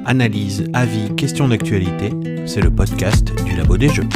Analyse, avis, questions d'actualité, c'est le podcast du Labo des Jeux.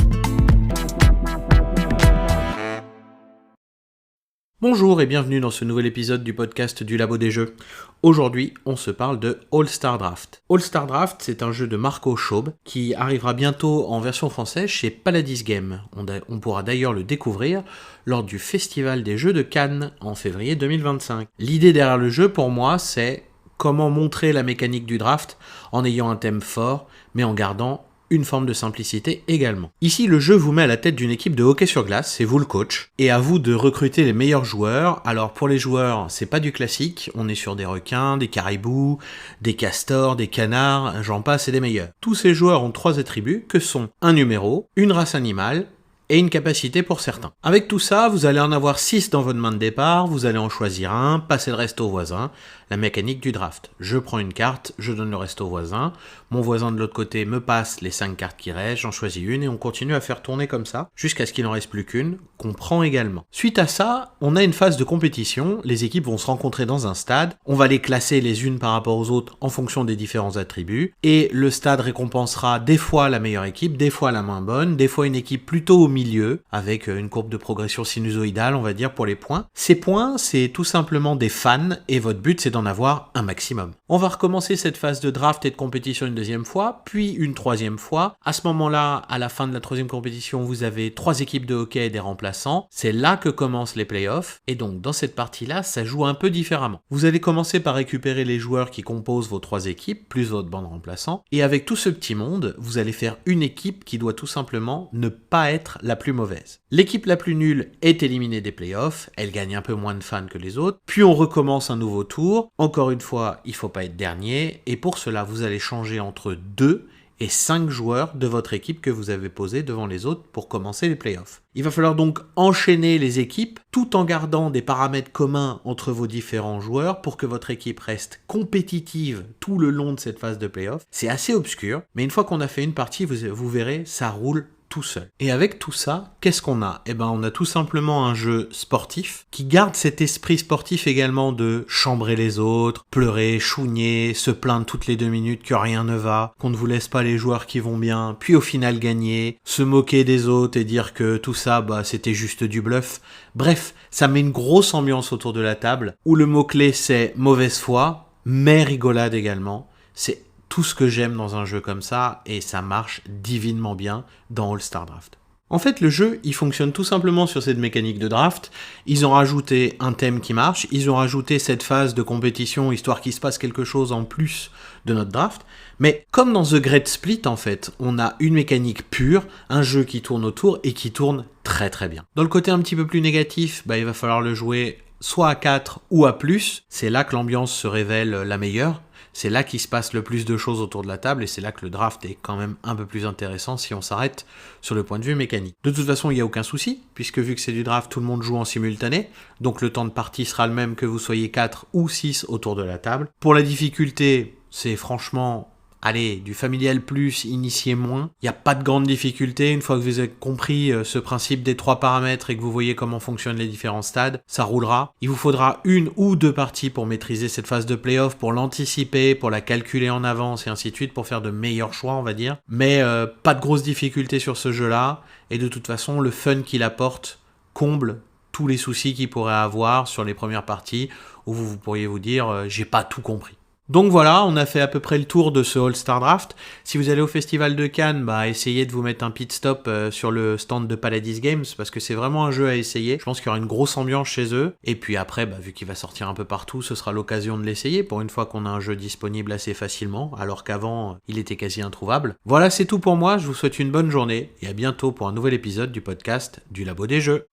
Bonjour et bienvenue dans ce nouvel épisode du podcast du Labo des Jeux. Aujourd'hui, on se parle de All-Star Draft. All-Star Draft, c'est un jeu de Marco Schaub qui arrivera bientôt en version française chez Palladies Games. On pourra d'ailleurs le découvrir lors du Festival des Jeux de Cannes en février 2025. L'idée derrière le jeu, pour moi, c'est comment montrer la mécanique du draft en ayant un thème fort, mais en gardant une forme de simplicité également. Ici, le jeu vous met à la tête d'une équipe de hockey sur glace, c'est vous le coach, et à vous de recruter les meilleurs joueurs. Alors pour les joueurs, c'est pas du classique, on est sur des requins, des caribous, des castors, des canards, j'en passe et des meilleurs. Tous ces joueurs ont 3 attributs que sont un numéro, une race animale, et une capacité pour certains. Avec tout ça, vous allez en avoir 6 dans votre main de départ, vous allez en choisir un, passer le reste au voisin, la mécanique du draft. Je prends une carte, je donne le reste au voisin, mon voisin de l'autre côté me passe les 5 cartes qui restent, j'en choisis une et on continue à faire tourner comme ça, jusqu'à ce qu'il n'en reste plus qu'une, qu'on prend également. Suite à ça, on a une phase de compétition, les équipes vont se rencontrer dans un stade, on va les classer les unes par rapport aux autres en fonction des différents attributs, et le stade récompensera des fois la meilleure équipe, des fois la moins bonne, des fois une équipe plutôt au milieu, avec une courbe de progression sinusoïdale, on va dire, pour les points. Ces points, c'est tout simplement des fans, et votre but, c'est d'en avoir un maximum. On va recommencer cette phase de draft et de compétition une deuxième fois, puis une troisième fois. À ce moment-là, à la fin de la troisième compétition, vous avez 3 équipes de hockey et des remplaçants. C'est là que commencent les playoffs, et donc dans cette partie-là, ça joue un peu différemment. Vous allez commencer par récupérer les joueurs qui composent vos 3 équipes, plus votre banc de remplaçants, et avec tout ce petit monde, vous allez faire une équipe qui doit tout simplement ne pas être la plus mauvaise. L'équipe la plus nulle est éliminée des playoffs, elle gagne un peu moins de fans que les autres, puis on recommence un nouveau tour. Encore une fois, il ne faut pas être dernier, et pour cela, vous allez changer entre 2 et 5 joueurs de votre équipe que vous avez posés devant les autres pour commencer les playoffs. Il va falloir donc enchaîner les équipes tout en gardant des paramètres communs entre vos différents joueurs pour que votre équipe reste compétitive tout le long de cette phase de playoffs. C'est assez obscur, mais une fois qu'on a fait une partie, vous verrez, ça roule tout seul. Et avec tout ça, qu'est-ce qu'on a ? On a tout simplement un jeu sportif qui garde cet esprit sportif également de chambrer les autres, pleurer, chougner, se plaindre toutes les 2 minutes que rien ne va, qu'on ne vous laisse pas les joueurs qui vont bien, puis au final gagner, se moquer des autres et dire que tout ça, c'était juste du bluff. Bref, ça met une grosse ambiance autour de la table où le mot-clé c'est mauvaise foi, mais rigolade également. C'est tout ce que j'aime dans un jeu comme ça, et ça marche divinement bien dans All-Star Draft. En fait, le jeu, il fonctionne tout simplement sur cette mécanique de draft. Ils ont rajouté un thème qui marche, ils ont rajouté cette phase de compétition, histoire qu'il se passe quelque chose en plus de notre draft. Mais comme dans The Great Split, en fait, on a une mécanique pure, un jeu qui tourne autour et qui tourne très très bien. Dans le côté un petit peu plus négatif, il va falloir le jouer soit à 4 ou à plus. C'est là que l'ambiance se révèle la meilleure. C'est là qu'il se passe le plus de choses autour de la table et c'est là que le draft est quand même un peu plus intéressant si on s'arrête sur le point de vue mécanique. De toute façon, il n'y a aucun souci, puisque vu que c'est du draft, tout le monde joue en simultané, donc le temps de partie sera le même que vous soyez 4 ou 6 autour de la table. Pour la difficulté, c'est franchement... Allez, du familial plus, initié moins. Il n'y a pas de grande difficulté. Une fois que vous avez compris ce principe des 3 paramètres et que vous voyez comment fonctionnent les différents stades, ça roulera. Il vous faudra 1 ou 2 parties pour maîtriser cette phase de playoff, pour l'anticiper, pour la calculer en avance et ainsi de suite, pour faire de meilleurs choix, on va dire. Mais pas de grosses difficultés sur ce jeu-là. Et de toute façon, le fun qu'il apporte comble tous les soucis qu'il pourrait avoir sur les premières parties où vous pourriez vous dire « j'ai pas tout compris ». Donc voilà, on a fait à peu près le tour de ce All-Star Draft. Si vous allez au Festival de Cannes, essayez de vous mettre un pit stop sur le stand de Palladies Games, parce que c'est vraiment un jeu à essayer. Je pense qu'il y aura une grosse ambiance chez eux. Et puis après, vu qu'il va sortir un peu partout, ce sera l'occasion de l'essayer, pour une fois qu'on a un jeu disponible assez facilement, alors qu'avant, il était quasi introuvable. Voilà, c'est tout pour moi, je vous souhaite une bonne journée, et à bientôt pour un nouvel épisode du podcast du Labo des Jeux.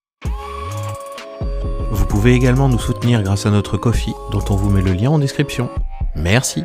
Vous pouvez également nous soutenir grâce à notre Ko-fi, dont on vous met le lien en description. Merci.